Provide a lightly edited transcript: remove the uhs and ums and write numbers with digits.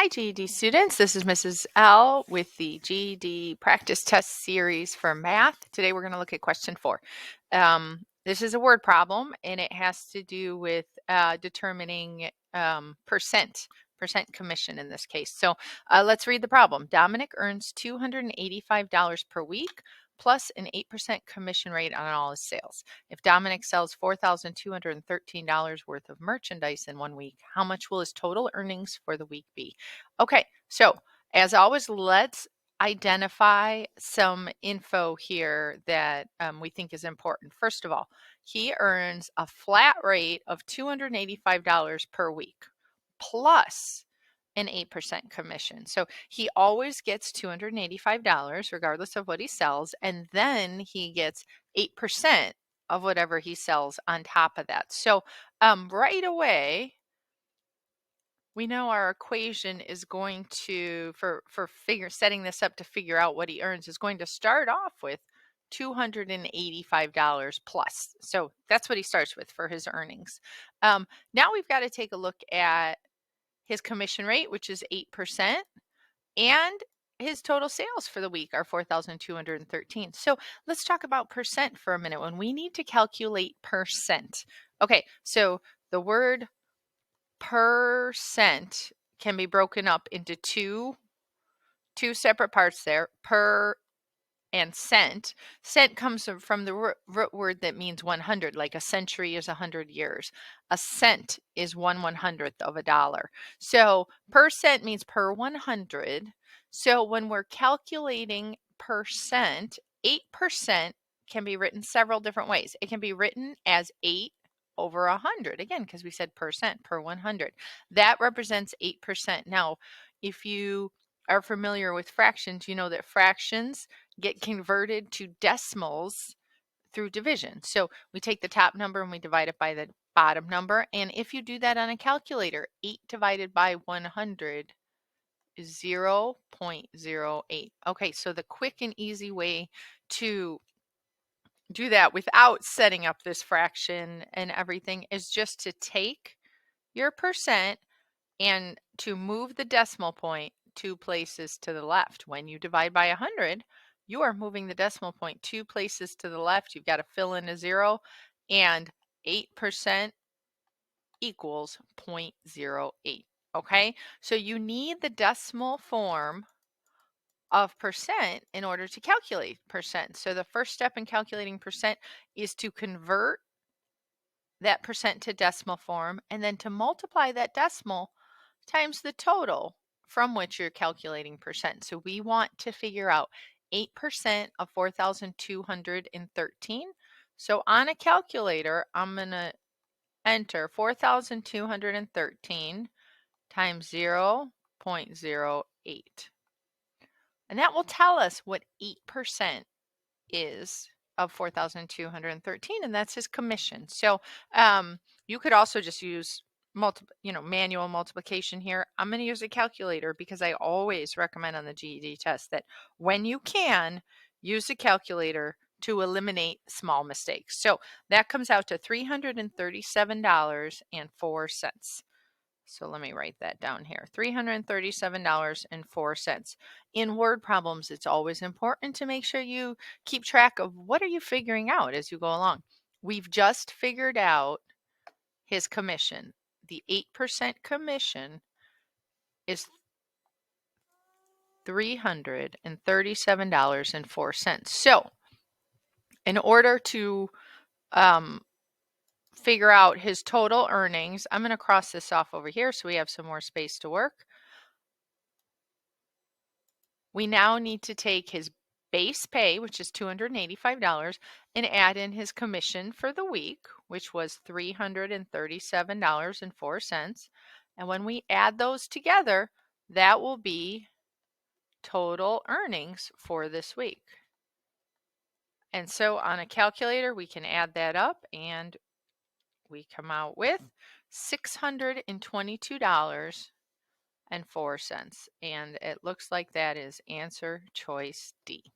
Hi GED students, this is Mrs. L with the GED practice test series for math. Today we're going to look at question 4. This is a word problem and it has to do with determining percent commission in this case. So let's read the problem. Dominic earns $285 per week plus an 8% commission rate on all his sales. If Dominic sells $4,213 worth of merchandise in 1 week, how much will his total earnings for the week be? Okay, so as always, let's identify some info here that we think is important. First of all, he earns a flat rate of $285 per week plus an 8% commission. So he always gets $285 regardless of what he sells, and then he gets 8% of whatever he sells on top of that. So right away, we know our equation is going to, for setting this up to figure out what he earns, is going to start off with $285 plus. So that's what he starts with for his earnings. Now we've got to take a look at his commission rate, which is 8%, and his total sales for the week are 4,213. So let's talk about percent for a minute when we need to calculate percent. Okay, so the word percent can be broken up into two separate parts there, per and cent. Cent comes from the root word that means 100, like a century is 100 years. A cent is 1/100th of a dollar. So percent means per 100. So when we're calculating percent, 8% can be written several different ways. It can be written as 8 over 100, again, because we said percent, per 100. That represents 8%. Now, if you are familiar with fractions, you know that fractions get converted to decimals through division. So we take the top number and we divide it by the bottom number. And if you do that on a calculator, 8 divided by 100 is 0.08. Okay, so the quick and easy way to do that without setting up this fraction and everything is just to take your percent and to move the decimal point 2 places to the left. When you divide by 100, you are moving the decimal point 2 places to the left. You've got to fill in a 0, and 8% equals 0.08. Okay, so you need the decimal form of percent in order to calculate percent. So the first step in calculating percent is to convert that percent to decimal form and then to multiply that decimal times the total from which you're calculating percent. So we want to figure out 8% of 4,213. So on a calculator, I'm going to enter 4,213 times 0.08. And that will tell us what 8% is of 4,213, and that's his commission. So you could also just use manual multiplication here. I'm going to use a calculator because I always recommend on the GED test that when you can, use a calculator to eliminate small mistakes. So that comes out to $337.04. So let me write that down here, $337.04. In word problems, it's always important to make sure you keep track of what are you figuring out as you go along. We've just figured out his commission. The 8% commission is $337.04. So in order to figure out his total earnings, I'm going to cross this off over here so we have some more space to work. We now need to take his base pay, which is $285, and add in his commission for the week, which was $337.04. And when we add those together, that will be total earnings for this week. And so on a calculator, we can add that up and we come out with $622.04. And it looks like that is answer choice D.